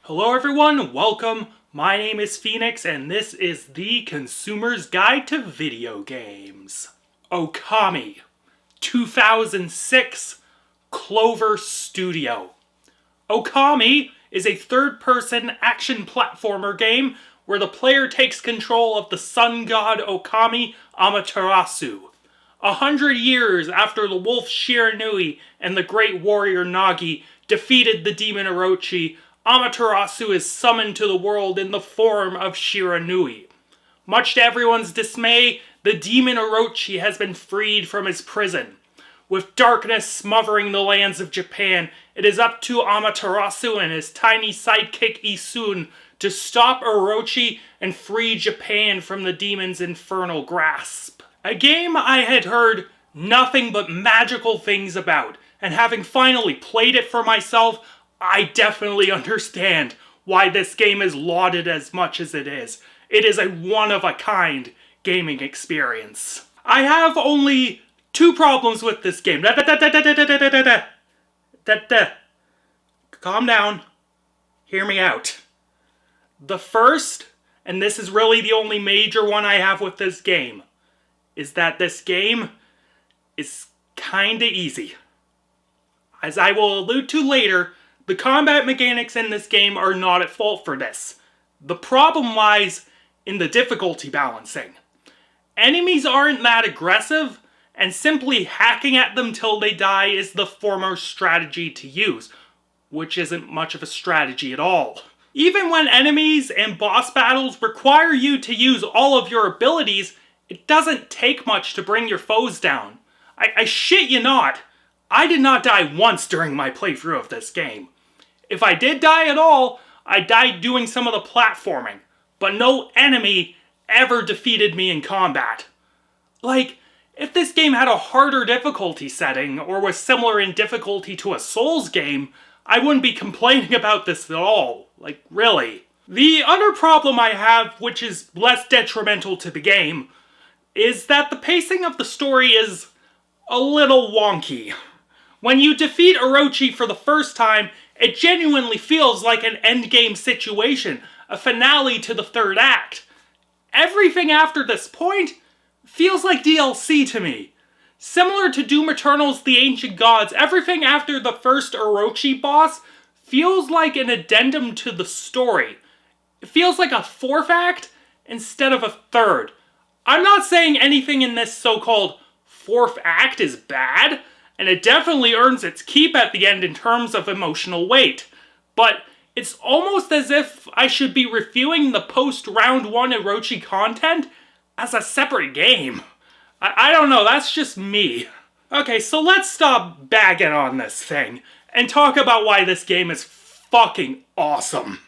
Hello everyone, welcome. My name is Phoenix and this is the Consumer's Guide to Video Games. Okami, 2006, Clover Studio. Okami is a third-person action platformer game where the player takes control of the sun god Okami Amaterasu. 100 years after the wolf Shiranui and the great warrior Nagi defeated the demon Orochi, Amaterasu is summoned to the world in the form of Shiranui. Much to everyone's dismay, the demon Orochi has been freed from his prison. With darkness smothering the lands of Japan, it is up to Amaterasu and his tiny sidekick Isun to stop Orochi and free Japan from the demon's infernal grasp. A game I had heard nothing but magical things about, and having finally played it for myself, I definitely understand why this game is lauded as much as it is. It is a one-of-a-kind gaming experience. I have only two problems with this game. Calm down. Hear me out. The first, and this is really the only major one I have with this game, is that this game is kinda easy. As I will allude to later, the combat mechanics in this game are not at fault for this. The problem lies in the difficulty balancing. Enemies aren't that aggressive, and simply hacking at them till they die is the foremost strategy to use, which isn't much of a strategy at all. Even when enemies and boss battles require you to use all of your abilities, it doesn't take much to bring your foes down. I shit you not, I did not die once during my playthrough of this game. If I did die at all, I died doing some of the platforming, but no enemy ever defeated me in combat. Like, if this game had a harder difficulty setting, or was similar in difficulty to a Souls game, I wouldn't be complaining about this at all. Like, really. The other problem I have, which is less detrimental to the game, is that the pacing of the story is a little wonky. When you defeat Orochi for the first time, it genuinely feels like an endgame situation, a finale to the third act. Everything after this point feels like DLC to me. Similar to Doom Eternal's The Ancient Gods, everything after the first Orochi boss feels like an addendum to the story. It feels like a fourth act instead of a third. I'm not saying anything in this so-called fourth act is bad, and it definitely earns its keep at the end in terms of emotional weight. But it's almost as if I should be reviewing the post-round 1 Orochi content as a separate game. I don't know, that's just me. Okay, so let's stop bagging on this thing and talk about why this game is fucking awesome.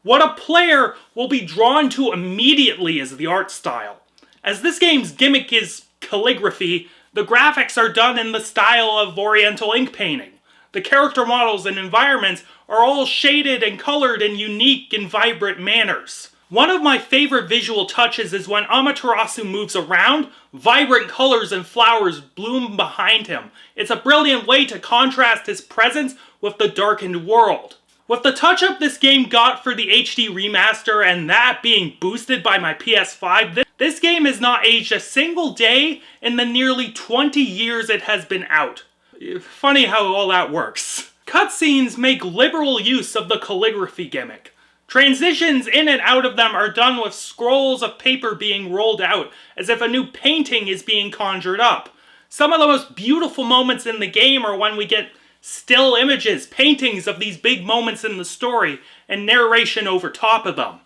What a player will be drawn to immediately is the art style. As this game's gimmick is calligraphy, the graphics are done in the style of Oriental ink painting. The character models and environments are all shaded and colored in unique and vibrant manners. One of my favorite visual touches is when Amaterasu moves around, vibrant colors and flowers bloom behind him. It's a brilliant way to contrast his presence with the darkened world. With the touch-up this game got for the HD remaster and that being boosted by my PS5, this game has not aged a single day in the nearly 20 years it has been out. Funny how all that works. Cutscenes make liberal use of the calligraphy gimmick. Transitions in and out of them are done with scrolls of paper being rolled out, as if a new painting is being conjured up. Some of the most beautiful moments in the game are when we get still images, paintings of these big moments in the story, and narration over top of them.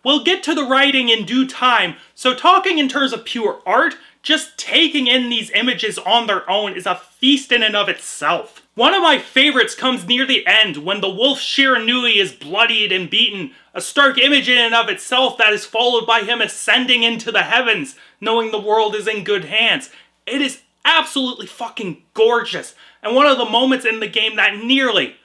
We'll get to the writing in due time, so talking in terms of pure art, just taking in these images on their own is a feast in and of itself. One of my favorites comes near the end, when the wolf Shiranui is bloodied and beaten, a stark image in and of itself that is followed by him ascending into the heavens, knowing the world is in good hands. It is absolutely fucking gorgeous, and one of the moments in the game that nearly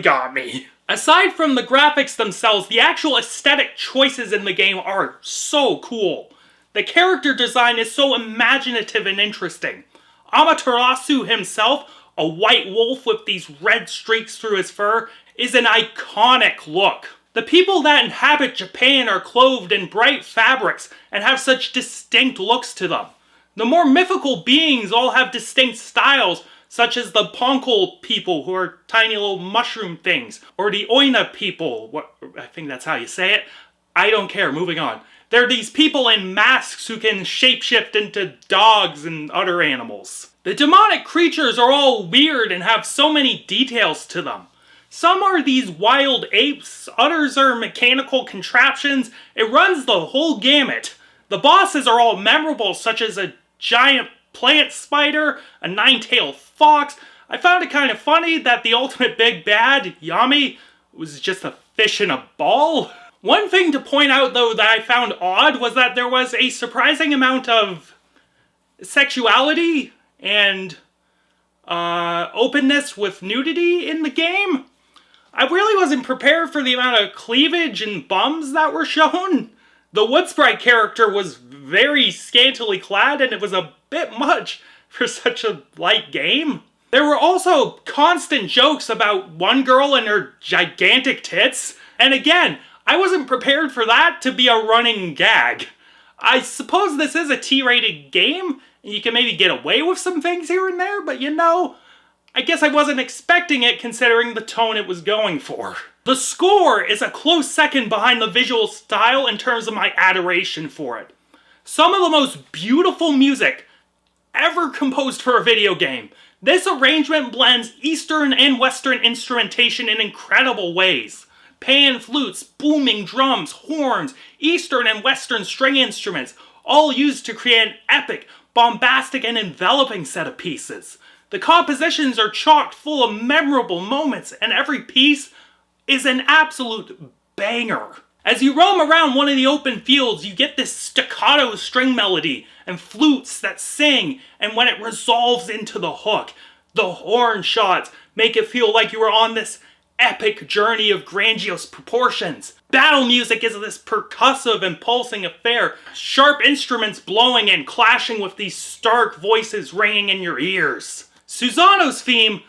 got me. Aside from the graphics themselves, the actual aesthetic choices in the game are so cool. The character design is so imaginative and interesting. Amaterasu himself a white wolf with these red streaks through his fur, is an iconic look. The people that inhabit Japan are clothed in bright fabrics and have such distinct looks to them. The more mythical beings all have distinct styles, such as the Ponkel people, who are tiny little mushroom things, or the Oina people, I think that's how you say it. I don't care, moving on. They're these people in masks who can shapeshift into dogs and other animals. The demonic creatures are all weird and have so many details to them. Some are these wild apes, others are mechanical contraptions. It runs the whole gamut. The bosses are all memorable, such as a giant plant spider, a nine-tailed fox. I found it kind of funny that the ultimate big bad, Yami, was just a fish in a ball. One thing to point out, though, that I found odd was that there was a surprising amount of sexuality and openness with nudity in the game. I really wasn't prepared for the amount of cleavage and bums that were shown. The Wood Sprite character was very scantily clad, and it was a bit much for such a light game. There were also constant jokes about one girl and her gigantic tits, and again, I wasn't prepared for that to be a running gag. I suppose this is a T-rated game, and you can maybe get away with some things here and there, but you know, I guess I wasn't expecting it considering the tone it was going for. The score is a close second behind the visual style in terms of my adoration for it. Some of the most beautiful music ever composed for a video game. This arrangement blends Eastern and Western instrumentation in incredible ways. Pan flutes, booming drums, horns, Eastern and Western string instruments, all used to create an epic, bombastic, and enveloping set of pieces. The compositions are chock full of memorable moments, and every piece is an absolute banger. As you roam around one of the open fields, you get this staccato string melody and flutes that sing, and when it resolves into the hook, the horn shots make it feel like you are on this epic journey of grandiose proportions. Battle music is this percussive and pulsing affair, sharp instruments blowing and clashing with these stark voices ringing in your ears. Susano's theme,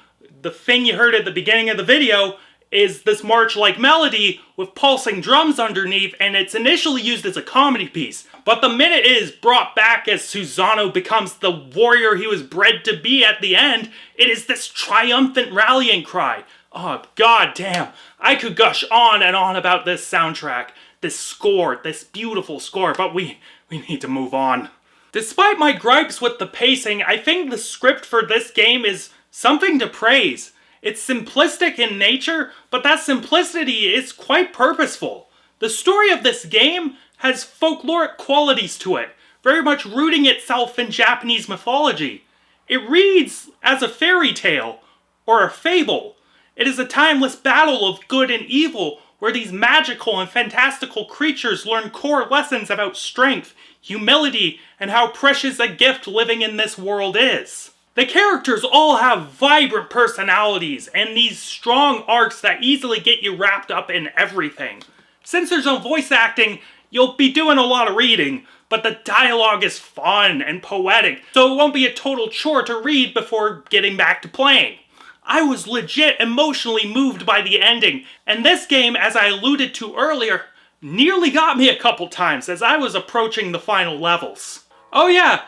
the thing you heard at the beginning of the video, is this march-like melody with pulsing drums underneath, and it's initially used as a comedy piece. But the minute it is brought back as Susano becomes the warrior he was bred to be at the end, it is this triumphant rallying cry. Oh, god damn. I could gush on and on about this soundtrack, this score, this beautiful score, but we need to move on. Despite my gripes with the pacing, I think the script for this game is something to praise. It's simplistic in nature, but that simplicity is quite purposeful. The story of this game has folkloric qualities to it, very much rooting itself in Japanese mythology. It reads as a fairy tale, or a fable. It is a timeless battle of good and evil, where these magical and fantastical creatures learn core lessons about strength, humility, and how precious a gift living in this world is. The characters all have vibrant personalities and these strong arcs that easily get you wrapped up in everything. Since there's no voice acting, you'll be doing a lot of reading, but the dialogue is fun and poetic, so it won't be a total chore to read before getting back to playing. I was legit emotionally moved by the ending, and this game, as I alluded to earlier, nearly got me a couple times as I was approaching the final levels. Oh yeah,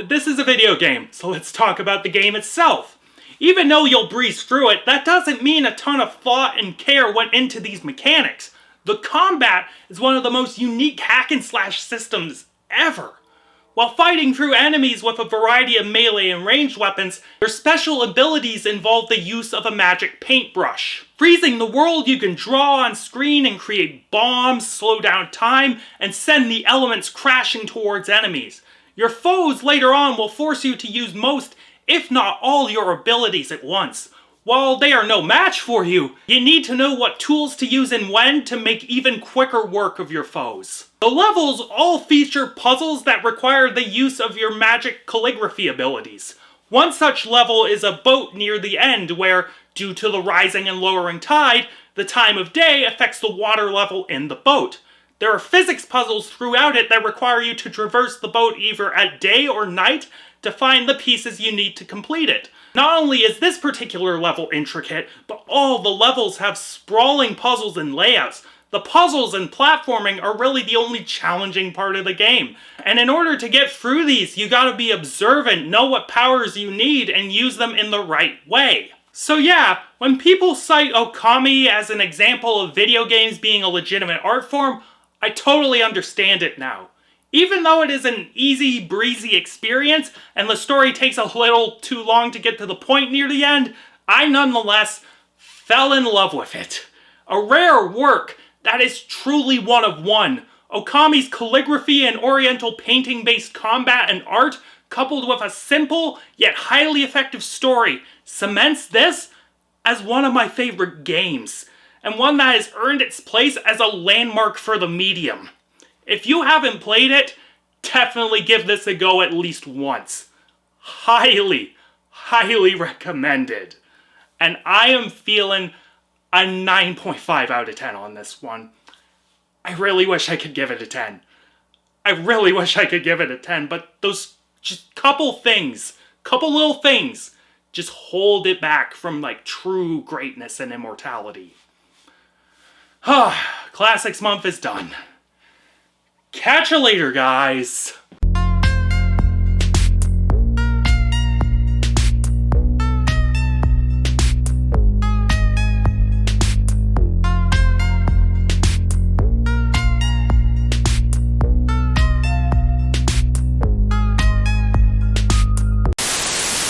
this is a video game, so let's talk about the game itself. Even though you'll breeze through it, that doesn't mean a ton of thought and care went into these mechanics. The combat is one of the most unique hack and slash systems ever. While fighting through enemies with a variety of melee and ranged weapons, their special abilities involve the use of a magic paintbrush. Freezing the world, you can draw on screen and create bombs, slow down time, and send the elements crashing towards enemies. Your foes later on will force you to use most, if not all, your abilities at once. While they are no match for you, you need to know what tools to use and when to make even quicker work of your foes. The levels all feature puzzles that require the use of your magic calligraphy abilities. One such level is a boat near the end where, due to the rising and lowering tide, the time of day affects the water level in the boat. There are physics puzzles throughout it that require you to traverse the boat either at day or night to find the pieces you need to complete it. Not only is this particular level intricate, but all the levels have sprawling puzzles and layouts. The puzzles and platforming are really the only challenging part of the game. And in order to get through these, you gotta be observant, know what powers you need, and use them in the right way. So yeah, when people cite Okami as an example of video games being a legitimate art form, I totally understand it now. Even though it is an easy breezy experience, and the story takes a little too long to get to the point near the end, I nonetheless fell in love with it. A rare work that is truly one of one. Okami's calligraphy and oriental painting-based combat and art, coupled with a simple yet highly effective story, cements this as one of my favorite games, and one that has earned its place as a landmark for the medium. If you haven't played it, definitely give this a go at least once. Highly, highly recommended. And I am feeling a 9.5 out of 10 on this one. I really wish I could give it a 10. I really wish I could give it a 10, but those just couple little things, just hold it back from like true greatness and immortality. Classics month is done. Catch you later, guys.